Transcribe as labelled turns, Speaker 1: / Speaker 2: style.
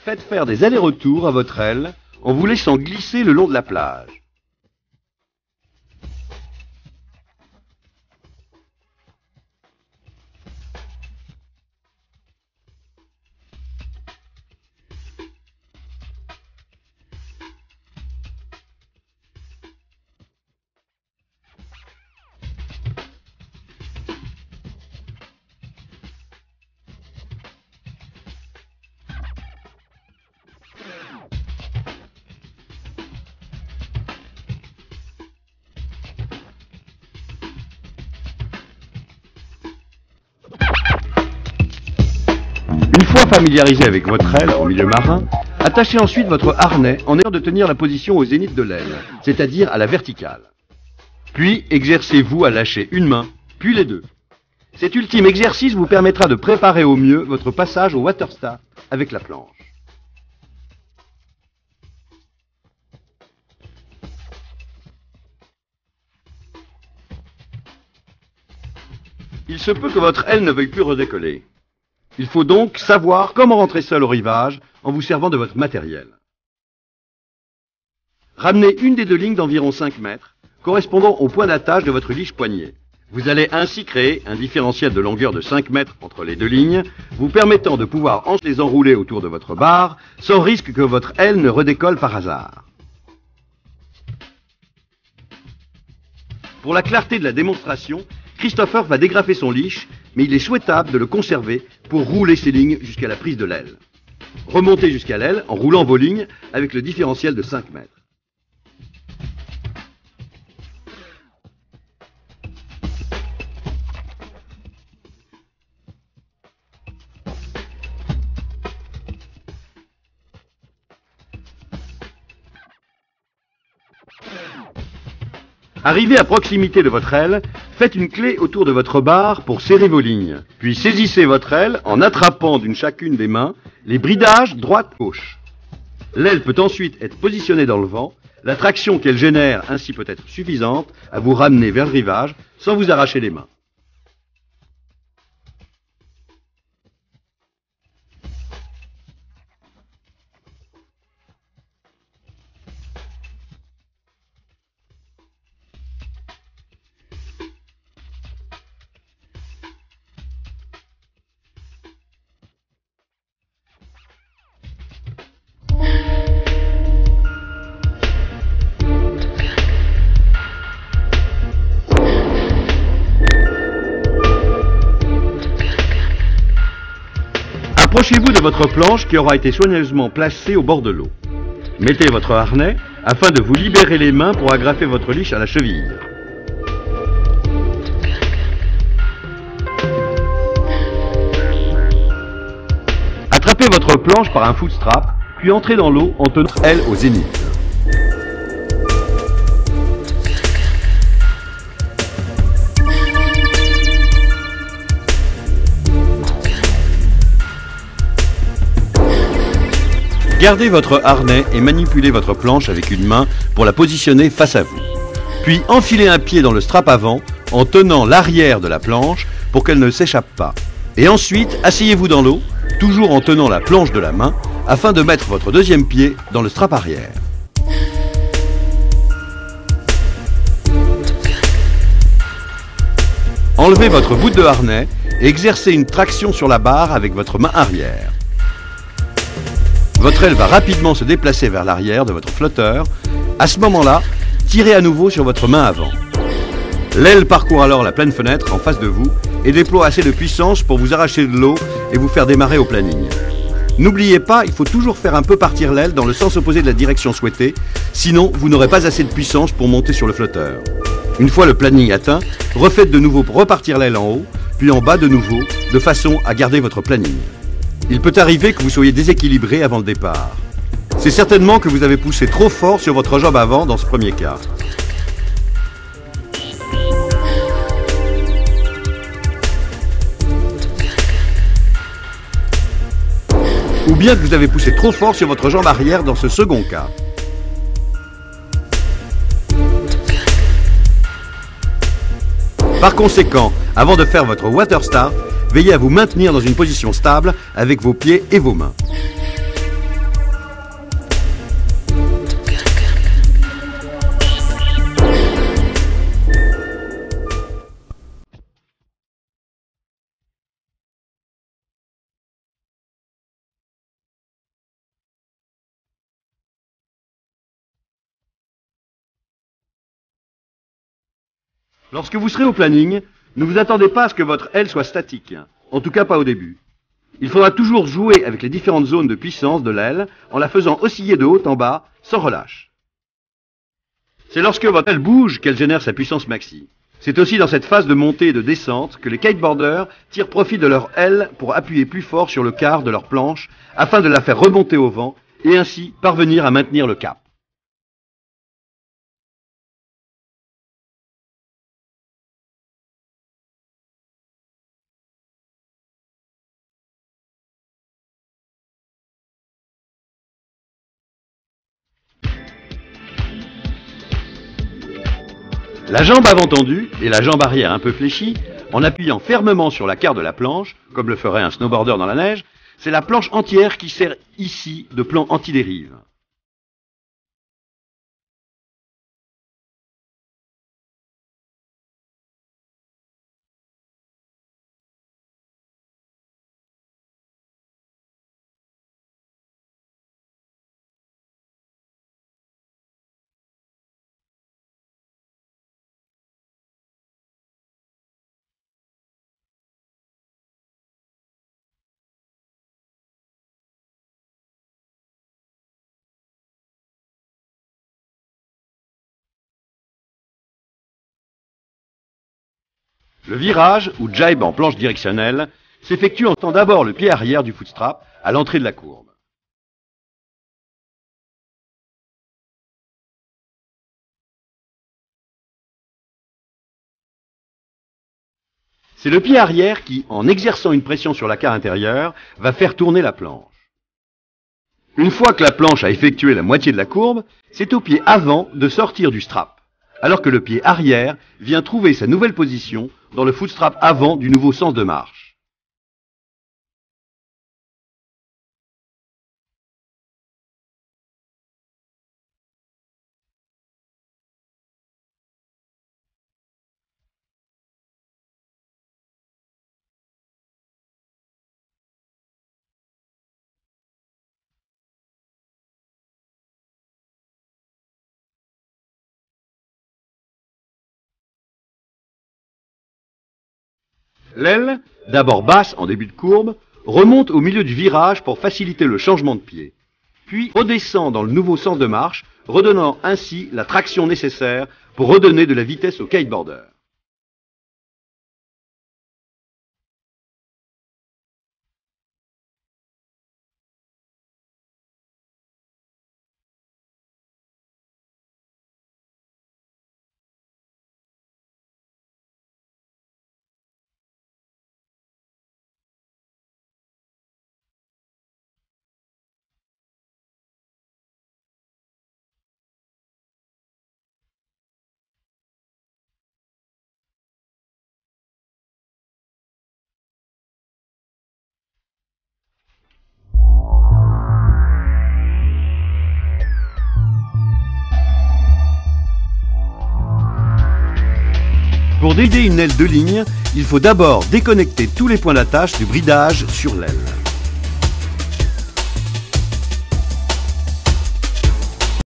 Speaker 1: Faites faire des allers-retours à votre aile en vous laissant glisser le long de la plage. Une fois familiarisé avec votre aile au milieu marin, attachez ensuite votre harnais en essayant de tenir la position au zénith de l'aile, c'est-à-dire à la verticale. Puis exercez-vous à lâcher une main, puis les deux. Cet ultime exercice vous permettra de préparer au mieux votre passage au water start avec la planche. Il se peut que votre aile ne veuille plus redécoller. Il faut donc savoir comment rentrer seul au rivage en vous servant de votre matériel. Ramenez une des deux lignes d'environ 5 mètres, correspondant au point d'attache de votre liche poignet. Vous allez ainsi créer un différentiel de longueur de 5 mètres entre les deux lignes, vous permettant de pouvoir les enrouler autour de votre barre, sans risque que votre aile ne redécolle par hasard. Pour la clarté de la démonstration, Christopher va dégrafer son liche, mais il est souhaitable de le conserver pour rouler ses lignes jusqu'à la prise de l'aile. Remontez jusqu'à l'aile en roulant vos lignes avec le différentiel de 5 mètres. Arrivé à proximité de votre aile, faites une clé autour de votre barre pour serrer vos lignes. Puis saisissez votre aile en attrapant d'une chacune des mains les bridages droite-gauche. L'aile peut ensuite être positionnée dans le vent. La traction qu'elle génère ainsi peut être suffisante à vous ramener vers le rivage sans vous arracher les mains. Approchez-vous de votre planche qui aura été soigneusement placée au bord de l'eau. Mettez votre harnais afin de vous libérer les mains pour agrafer votre liche à la cheville. Attrapez votre planche par un foot strap, puis entrez dans l'eau en tenant elle au zénith. Gardez votre harnais et manipulez votre planche avec une main pour la positionner face à vous. Puis enfilez un pied dans le strap avant en tenant l'arrière de la planche pour qu'elle ne s'échappe pas. Et ensuite, asseyez-vous dans l'eau, toujours en tenant la planche de la main, afin de mettre votre deuxième pied dans le strap arrière. Enlevez votre bout de harnais et exercez une traction sur la barre avec votre main arrière. Votre aile va rapidement se déplacer vers l'arrière de votre flotteur. À ce moment-là, tirez à nouveau sur votre main avant. L'aile parcourt alors la pleine fenêtre en face de vous et déploie assez de puissance pour vous arracher de l'eau et vous faire démarrer au planning. N'oubliez pas, il faut toujours faire un peu partir l'aile dans le sens opposé de la direction souhaitée, sinon vous n'aurez pas assez de puissance pour monter sur le flotteur. Une fois le planning atteint, refaites de nouveau pour repartir l'aile en haut, puis en bas de nouveau, de façon à garder votre planning. Il peut arriver que vous soyez déséquilibré avant le départ. C'est certainement que vous avez poussé trop fort sur votre jambe avant dans ce premier cas. Ou bien que vous avez poussé trop fort sur votre jambe arrière dans ce second cas. Par conséquent, avant de faire votre water start, veillez à vous maintenir dans une position stable avec vos pieds et vos mains. Lorsque vous serez au planning, ne vous attendez pas à ce que votre aile soit statique. En tout cas pas au début. Il faudra toujours jouer avec les différentes zones de puissance de l'aile en la faisant osciller de haut en bas, sans relâche. C'est lorsque votre aile bouge qu'elle génère sa puissance maxi. C'est aussi dans cette phase de montée et de descente que les kiteboarders tirent profit de leur aile pour appuyer plus fort sur le quart de leur planche afin de la faire remonter au vent et ainsi parvenir à maintenir le cap. La jambe avant tendue et la jambe arrière un peu fléchie, en appuyant fermement sur la quart de la planche, comme le ferait un snowboarder dans la neige, c'est la planche entière qui sert ici de plan anti-dérive. Le virage, ou jibe en planche directionnelle, s'effectue en tenant d'abord le pied arrière du footstrap à l'entrée de la courbe. C'est le pied arrière qui, en exerçant une pression sur la quart intérieure, va faire tourner la planche. Une fois que la planche a effectué la moitié de la courbe, c'est au pied avant de sortir du strap, alors que le pied arrière vient trouver sa nouvelle position dans le footstrap avant du nouveau sens de marche. L'aile, d'abord basse en début de courbe, remonte au milieu du virage pour faciliter le changement de pied, puis redescend dans le nouveau sens de marche, redonnant ainsi la traction nécessaire pour redonner de la vitesse au kiteboarder. Pour décider une aile de ligne, il faut d'abord déconnecter tous les points d'attache du bridage sur l'aile.